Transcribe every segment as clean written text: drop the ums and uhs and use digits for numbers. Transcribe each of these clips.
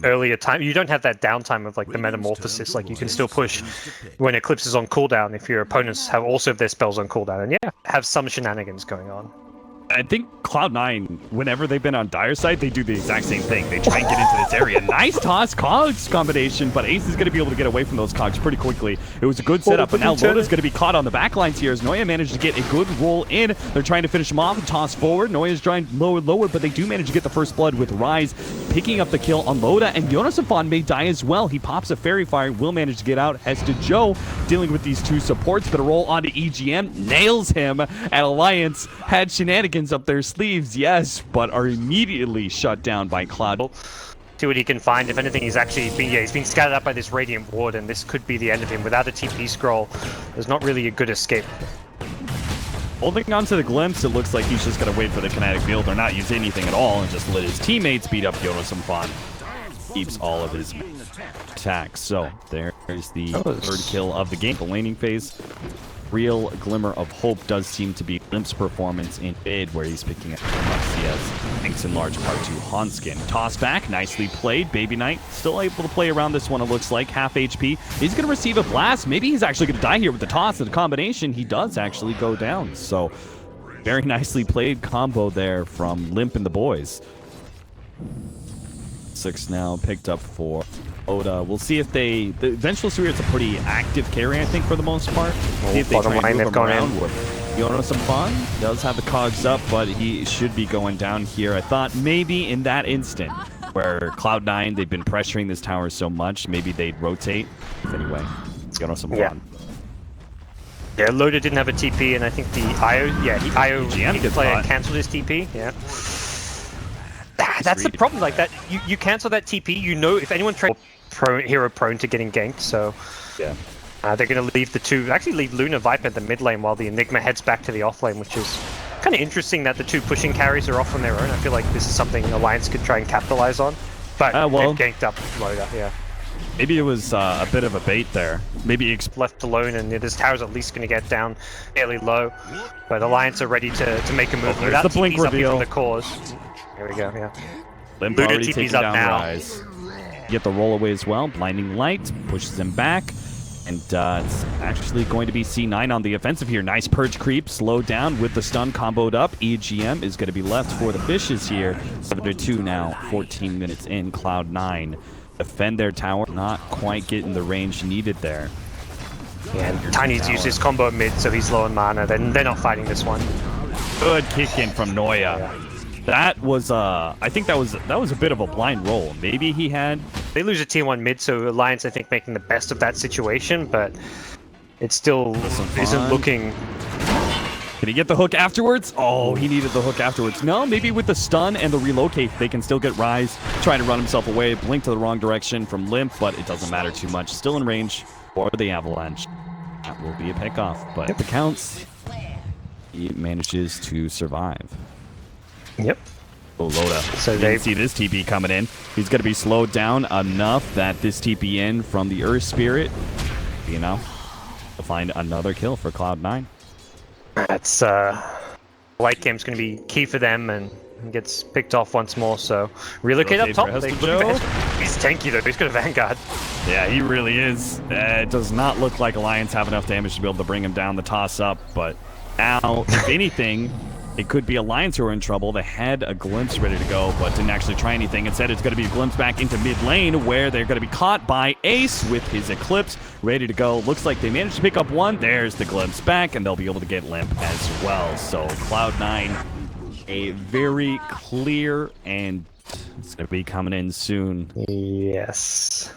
earlier time. You don't have that downtime of like the metamorphosis. Like you can still push when Eclipse is on cooldown if your opponents have also have their spells on cooldown, and yeah, have some shenanigans going on. I think Cloud9, whenever they've been on Dire side, they do the exact same thing. They try and get into this area. Nice toss cogs combination, but Ace is going to be able to get away from those cogs pretty quickly. It was a good setup, but now Loda's going to be caught on the back lines here as Noya managed to get a good roll in. They're trying to finish him off and toss forward. Noya's trying lower, but they do manage to get the first blood with Rise, picking up the kill on Loda, and Yonosafon may die as well. He pops a Fairy Fire, will manage to get out. Heads to Joe, dealing with these two supports, but a roll onto EGM, nails him, and Alliance had shenanigans up their sleeves, yes, but are immediately shut down by Cloud. See what he can find. If anything, he's been scattered up by this Radiant Ward, and this could be the end of him. Without a TP scroll, there's not really a good escape. Holding on to the glimpse, it looks like he's just going to wait for the kinetic field or not use anything at all and just let his teammates beat up Yonosafon. Keeps all of his attacks. So there's the third kill of the game. The laning phase. Real glimmer of hope does seem to be Limp's performance in mid, where he's picking up CS, thanks in large part to Hanskin. Toss back, nicely played. Baby Knight still able to play around this one, it looks like. Half HP. He's going to receive a blast. Maybe he's actually going to die here with the toss and the combination. He does actually go down. So, very nicely played combo there from Limp and the boys. 6 now picked up for Oda. We'll see if the Vengeful Spirit's a pretty active carry, I think, for the most part. See if they try and move him around. Yonosafon does have the cogs up, but he should be going down here. I thought maybe in that instant where Cloud9, they've been pressuring this tower so much, maybe they'd rotate. Anyway, Yonosafon. Yeah, Loda didn't have a TP, and I think the IO, the player canceled his TP. Yeah. That's the problem. Like that, you cancel that TP. You know, if anyone tries hero prone to getting ganked, so yeah, they're going to leave the two. Actually, leave Luna Viper at the mid lane while the Enigma heads back to the off lane, which is kind of interesting that the two pushing carries are off on their own. I feel like this is something Alliance could try and capitalize on, but they've ganked up Loda. Yeah. Maybe it was a bit of a bait there. Maybe left alone, and this tower's at least going to get down fairly low. But Alliance are ready to make a move. There's the blink reveal from the cause. Here we go. Yeah. Limp already taking down Rise. Get the roll away as well. Blinding Light pushes him back. And it's actually going to be C9 on the offensive here. Nice purge creep, slowed down with the stun comboed up. EGM is going to be left for the fishes here. 7-2 now, 14 minutes in. Cloud9 defend their tower, not quite getting the range needed there. Yeah, and Tiny's used his combo mid, so he's low on mana. Then they're not fighting this one. Good kick in from Noya. Yeah. That was, I think that was a bit of a blind roll. Maybe he had... They lose a tier 1 mid, so Alliance, I think, making the best of that situation, but it still isn't looking... Can he get the hook afterwards? Oh, he needed the hook afterwards. No, maybe with the stun and the relocate, they can still get Rise, trying to run himself away, blink to the wrong direction from Limp, but it doesn't matter too much. Still in range for the Avalanche. That will be a pickoff, but if it counts, he manages to survive. Yep. Oh, Loda. So they see this TP coming in. He's going to be slowed down enough that this TP in from the Earth Spirit, you know, to find another kill for Cloud9. That's late game's going to be key for them, and gets picked off once more. So relocate up top. He's tanky though. He's got a Vanguard. Yeah, he really is. It does not look like Alliance have enough damage to be able to bring him down the toss up, but now, if anything, it could be Alliance who are in trouble. They had a glimpse ready to go, but didn't actually try anything. Instead, it's going to be a glimpse back into mid lane, where they're going to be caught by Ace with his Eclipse ready to go. Looks like they managed to pick up one. There's the glimpse back, and they'll be able to get Limp as well. So Cloud9, a very clear, and it's going to be coming in soon. Yes.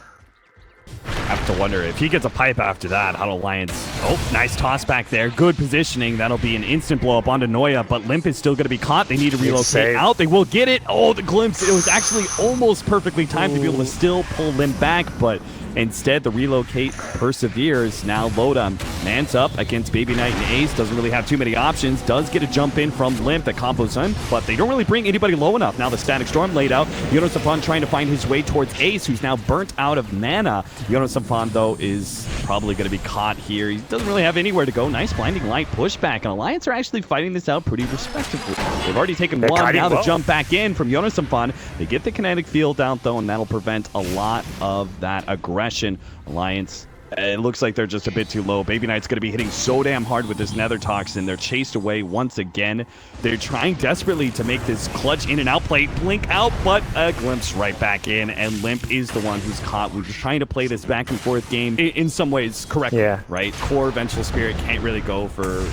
I have to wonder if he gets a pipe after that, how Alliance... Oh, nice toss back there. Good positioning. That'll be an instant blow up onto Noya, but Limp is still going to be caught. They need to relocate out. They will get it. Oh, the glimpse. It was actually almost perfectly timed to be able to still pull Limp back, but instead the relocate perseveres. Now Loda mans up against Baby Knight and Ace. Doesn't really have too many options. Does get a jump in from Limp that combos him, but they don't really bring anybody low enough. Now the Static Storm laid out. Yonosafon trying to find his way towards Ace, who's now burnt out of mana. Yonosafon Sampan, though, is probably going to be caught here. He doesn't really have anywhere to go. Nice blinding light pushback, and Alliance are actually fighting this out pretty respectively. They've already taken one. Now the jump back in from Sampan. They get the kinetic field out, though, and that'll prevent a lot of that aggression. Alliance, it looks like they're just a bit too low. Baby Knight's going to be hitting so damn hard with this Nether Toxin. They're chased away once again. They're trying desperately to make this clutch in and out play blink out, but a glimpse right back in, and Limp is the one who's caught. We're just trying to play this back and forth game in some ways correctly, right? Core Vengeful Spirit can't really go for,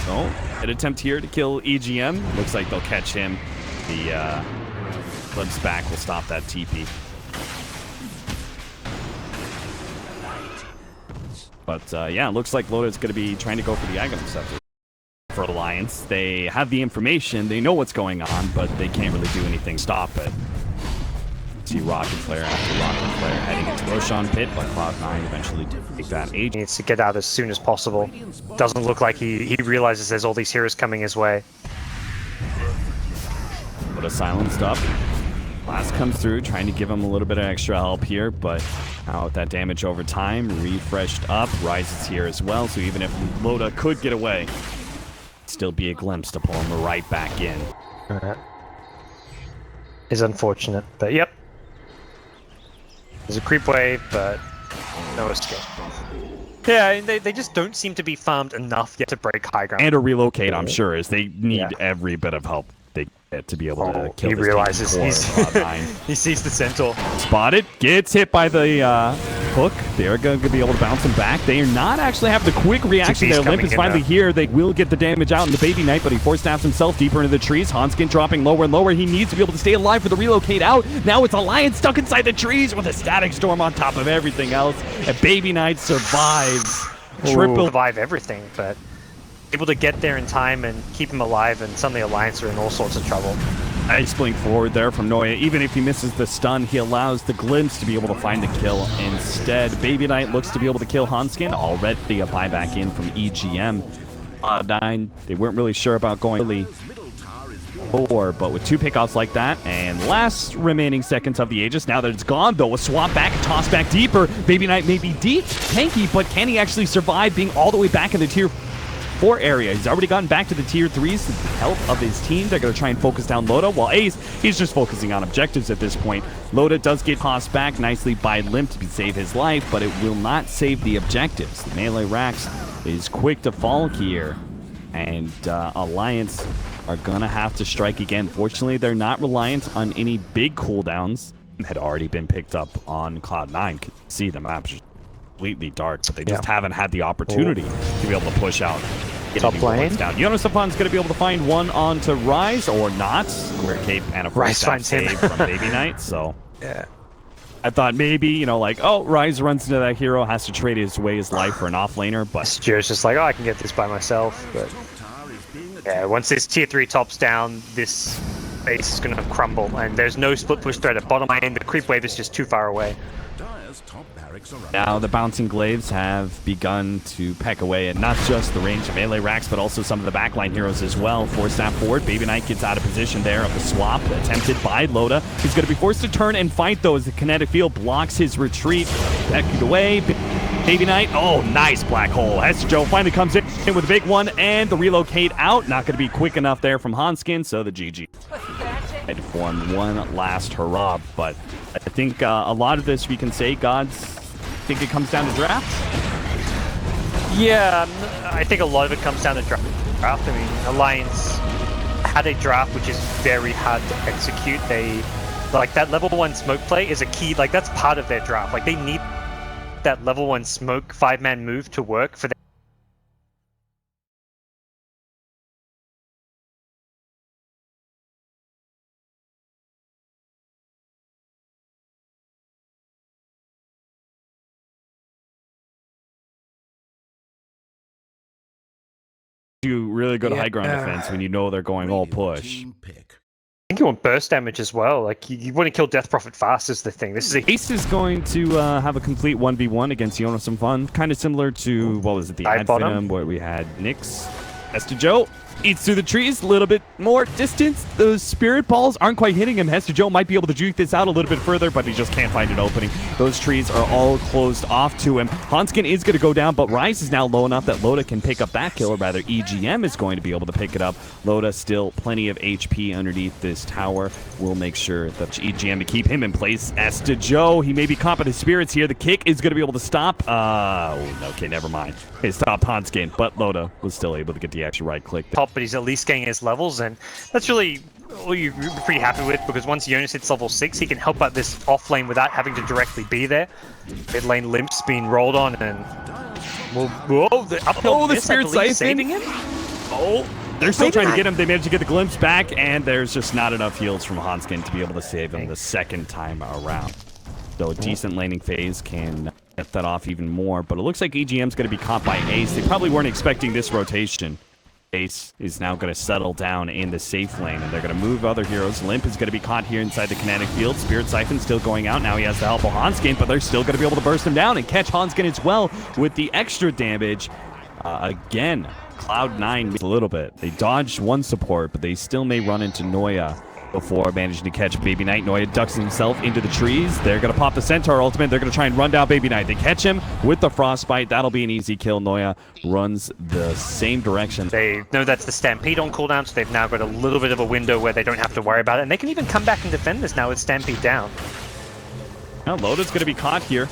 an attempt here to kill EGM. Looks like they'll catch him. The glimpse back will stop that TP. But yeah, it looks like Loda's going to be trying to go for the Aghanim Scepter. For Alliance, they have the information, they know what's going on, but they can't really do anything to stop it. See Rocket Flare after Rocket Flare heading into Roshan Pit, but Cloud9 eventually take that age. He needs to get out as soon as possible. Doesn't look like he realizes there's all these heroes coming his way. Loda silenced up. Blast comes through, trying to give him a little bit of extra help here, but out that damage over time, refreshed up, rises here as well, so even if Loda could get away, still be a glimpse to pull him right back in. Is unfortunate, but yep. There's a creep wave, but no escape. Yeah, they just don't seem to be farmed enough yet to break high ground. And to relocate, I'm sure, as they need every bit of help they get to be able to kill he this realizes he's he sees the Centaur. Spotted, gets hit by the hook. They're going to be able to bounce him back. They are not actually have the quick reaction there. Limp is finally here. They will get the damage out in the Baby Knight, but he force snaps himself deeper into the trees. Hanskin dropping lower and lower. He needs to be able to stay alive for the relocate out. Now it's Alliance stuck inside the trees with a static storm on top of everything else. And Baby Knight survives. Triple survive everything, but able to get there in time and keep him alive, and suddenly Alliance are in all sorts of trouble. Nice blink forward there from Noya. Even if he misses the stun, he allows the glimpse to be able to find the kill instead. Baby Knight looks to be able to kill Hanskin. Already a buyback in from EGM. 9, they weren't really sure about going really forward, but with 2 pickoffs like that, and last remaining seconds of the Aegis, now that it's gone though, a swap back and toss back deeper. Baby Knight may be deep, tanky, but can he actually survive being all the way back in the tier 4 area? He's already gotten back to the tier 3s with the help of his team. They're going to try and focus down Loda, while Ace, he's just focusing on objectives at this point. Loda does get tossed back nicely by Limp to save his life, but it will not save the objectives. The melee Rax is quick to fall here, and Alliance are going to have to strike again. Fortunately, they're not reliant on any big cooldowns. Had already been picked up on Cloud9. Could see the map completely dark, but they just haven't had the opportunity to be able to push out. Top lane. Down. Sapan's going to be able to find one onto Rise or not. Square Cape and a first save from Baby Knight. So I thought maybe, you know, like, oh, Rise runs into that hero, has to trade his life for an offlaner, but Stuart's just like, oh, I can get this by myself. But yeah, once this tier 3 tops down, this base is going to crumble, and there's no split push threat at bottom lane. The creep wave is just too far away. Now the bouncing glaives have begun to peck away at not just the range of melee racks, but also some of the backline heroes as well. Force snap forward. Baby Knight gets out of position there of the swap attempted by Loda. He's going to be forced to turn and fight though as the kinetic field blocks his retreat. Pecked away. Baby Knight, oh, nice black hole. Joe finally comes in with a big one, and the relocate out. Not going to be quick enough there from Hanskin, so the GG. Had to form one last hurrah, but I think a lot of this we can say, Gods, I think it comes down to draft. Yeah, I think a lot of it comes down to draft. I mean, Alliance had a draft which is very hard to execute. They, like, that level 1 smoke play is a key, like, that's part of their draft. Like, they need that level 1 smoke 5-man move to work for them. Do really good high ground defense when you know they're going all push. I think you want burst damage as well. Like, you want to kill Death Prophet fast is the thing. This is a Ace is going to have a complete 1v1 against Some Fun. Kind of similar to, what was it, the Ad Venom, where we had Nyx. Joe. Eats through the trees, a little bit more distance. Those spirit balls aren't quite hitting him. Hester Joe might be able to juke this out a little bit further, but he just can't find an opening. Those trees are all closed off to him. Hanskin is going to go down, but Rise is now low enough that Loda can pick up that kill, or rather EGM is going to be able to pick it up. Loda still plenty of HP underneath this tower. We'll make sure that EGM to keep him in place. Hester Joe, he may be caught by the spirits here. The kick is going to be able to stop. Okay, never mind. It stopped Hanskin, but Loda was still able to get the extra right click. But he's at least getting his levels, and that's really all you're pretty happy with, because once Jonas hits level 6, he can help out this off lane without having to directly be there. Mid lane Limp's being rolled on, and whoa, the uphill the Spirit Siphon saving him. Oh, they're still trying to get him. They managed to get the glimpse back, and there's just not enough heals from Hanskin to be able to save him the second time around. So a decent laning phase can get that off even more, but it looks like EGM's going to be caught by Ace. They probably weren't expecting this rotation. Ace is now going to settle down in the safe lane, and they're going to move other heroes. Limp is going to be caught here inside the kinetic field. Spirit Siphon still going out. Now he has the help of Hanskin, but they're still going to be able to burst him down and catch Hanskin as well with the extra damage. Again, Cloud9 missed a little bit. They dodged one support, but they still may run into Noya before managing to catch Baby Knight. Noya ducks himself into the trees. They're going to pop the Centaur ultimate. They're going to try and run down Baby Knight. They catch him with the Frostbite. That'll be an easy kill. Noya runs the same direction. They know that's the Stampede on cooldown, so they've now got a little bit of a window where they don't have to worry about it. And they can even come back and defend this now with Stampede down. Now Loda's going to be caught here.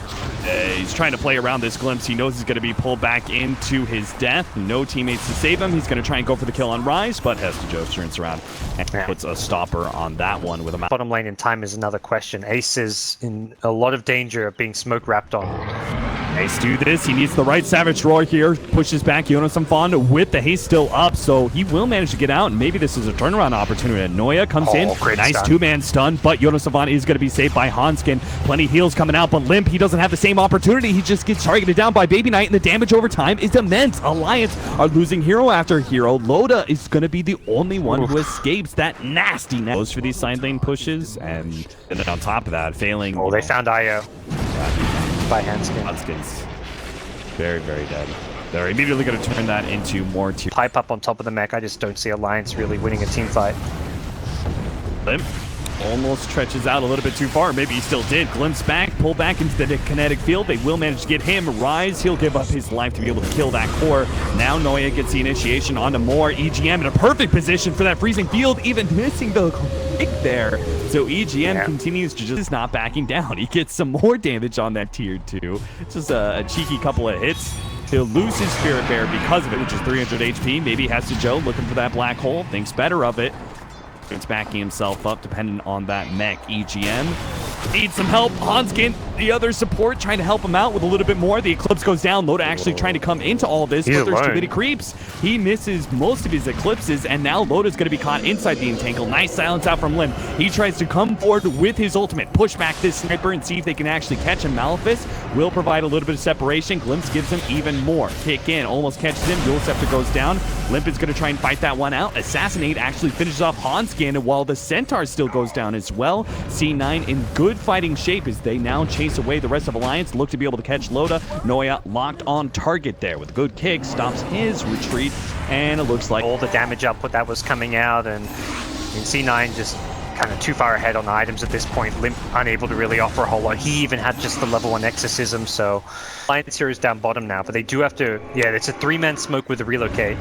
He's trying to play around this glimpse. He knows he's going to be pulled back into his death. No teammates to save him. He's going to try and go for the kill on Rise, but Hester Joe turns around and puts a stopper on that one with a bottom lane in time is another question. Ace is in a lot of danger of being smoke wrapped on. Ace do this. He needs the right Savage Roar here. Pushes back Jonas Fond with the haste still up, so he will manage to get out, and maybe this is a turnaround opportunity. Noya comes in. Nice stun. Two-man stun, but Jonas Fond is going to be saved by Hanskin. Plenty heals coming out, but Limp, he doesn't have the same opportunity. He just gets targeted down by Baby Knight, and the damage over time is immense. Alliance are losing hero after hero. Loda is going to be the only one who escapes that nasty goes for these side lane pushes, and then on top of that, failing. Oh, they found IO. By Hanskin. Hanskin's very, very dead. They're immediately going to turn that into more tier. Pipe up on top of the mech. I just don't see Alliance really winning a team fight. Limp almost stretches out a little bit too far. Maybe he still did. Glimpse back, pull back into the kinetic field. They will manage to get him. Rise, he'll give up his life to be able to kill that core. Now Noya gets the initiation onto more. EGM in a perfect position for that freezing field, even missing the kick there. So EGM continues to just not backing down. He gets some more damage on that tier 2. It's just a cheeky couple of hits. He'll lose his Spirit Bear because of it, which is 300 HP. Maybe Hester Joe looking for that black hole. Thinks better of it. It's backing himself up, depending on that mech. EGM needs some help. Hanskin, the other support, trying to help him out with a little bit more. The Eclipse goes down. Loda actually trying to come into all this, but there's too many creeps. He misses most of his Eclipses, and now Loda's going to be caught inside the entangle. Nice silence out from Limp. He tries to come forward with his ultimate, push back this sniper and see if they can actually catch him. Malefice will provide a little bit of separation. Glimpse gives him even more. Kick in, almost catches him. Dual Scepter goes down. Limp is going to try and fight that one out. Assassinate actually finishes off Hanskin, while the Centaur still goes down as well. C9 in good fighting shape as they now chase away the rest of Alliance. Look to be able to catch Loda. Noya locked on target there with a good kick. Stops his retreat, and it looks like all the damage output that was coming out, and C9 just kind of too far ahead on the items at this point. Limp unable to really offer a whole lot. He even had just the level 1 exorcism, so Alliance here is down bottom now, but they do have to, it's a 3-man smoke with the relocate.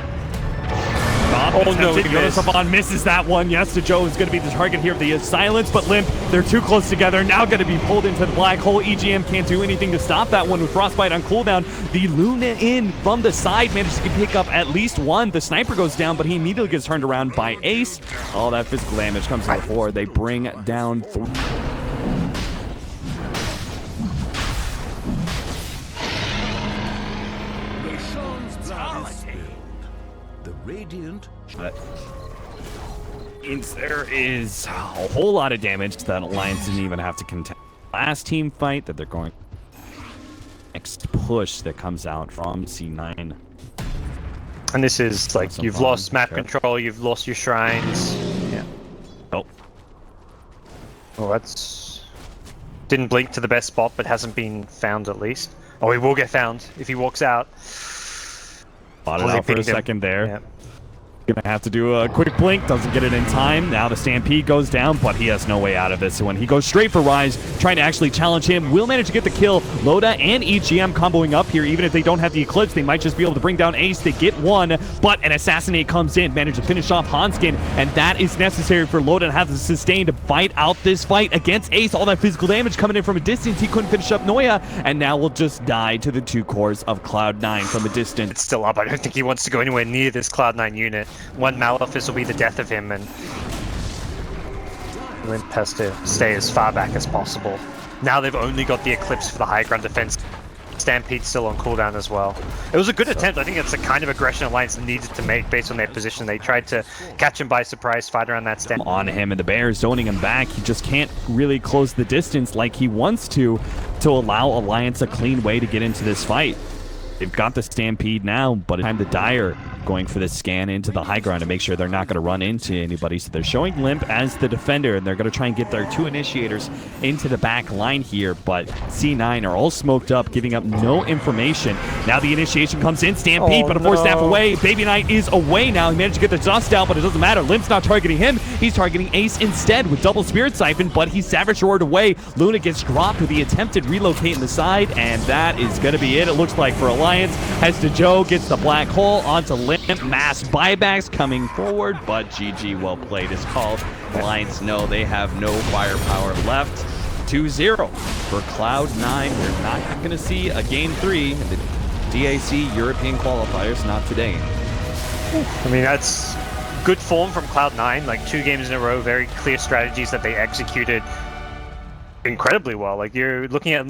Oh no, Jonas misses that one. Yes, Joe is going to be the target here of the silence, but Limp, they're too close together. Now going to be pulled into the black hole. EGM can't do anything to stop that one with Frostbite on cooldown. The Luna in from the side manages to pick up at least one. The sniper goes down, but he immediately gets turned around by Ace. All that physical damage comes to the fore. They bring down 3. Radiant. There is a whole lot of damage that Alliance didn't even have to contend. Last team fight that they're going. Next push that comes out from C9. And this is like, you've lost map control, you've lost your shrines. Yeah. Oh. Well, that's... Didn't blink to the best spot, but hasn't been found at least. Oh, he will get found if he walks out. Bought it out for a second there. Yeah. Gonna have to do a quick blink, doesn't get it in time. Now the Stampede goes down, but he has no way out of this. So when he goes straight for Rise, trying to actually challenge him, will manage to get the kill. Loda and EGM comboing up here. Even if they don't have the Eclipse, they might just be able to bring down Ace. They get one, but an Assassinate comes in, manage to finish off Hanskin, and that is necessary for Loda to have the sustain to fight out this fight against Ace. All that physical damage coming in from a distance. He couldn't finish up Noya, and now will just die to the 2 cores of Cloud9 from a distance. It's still up. I don't think he wants to go anywhere near this Cloud9 unit. One Malefice will be the death of him, and Limp has to stay as far back as possible. Now they've only got the Eclipse for the high ground defense. Stampede's still on cooldown as well. It was a good attempt. I think it's the kind of aggression Alliance needed to make based on their position. They tried to catch him by surprise, fight around that stand. On him, and the Bears zoning him back. He just can't really close the distance like he wants to allow Alliance a clean way to get into this fight. They've got the Stampede now, but it's time the Dire going for the scan into the high ground to make sure they're not going to run into anybody. So they're showing Limp as the defender, and they're going to try and get their 2 initiators into the back line here, but C9 are all smoked up, giving up no information. Now the initiation comes in. Stampede, but a 4-staff away. Baby Knight is away now. He managed to get the dust out, but it doesn't matter. Limp's not targeting him. He's targeting Ace instead with double Spirit Siphon, but he's Savage Roared away. Luna gets dropped with the attempted relocate in the side, and that is going to be it, it looks like, for Alliance. Heads to Joe, gets the black hole onto Limp. Mass buybacks coming forward, but GG, well played is called. Alliance know they have no firepower left. 2-0 for Cloud9. We're not going to see a Game 3 in the DAC European qualifiers, not today. I mean, that's good form from Cloud9. Like 2 games in a row, very clear strategies that they executed incredibly well. Like you're looking at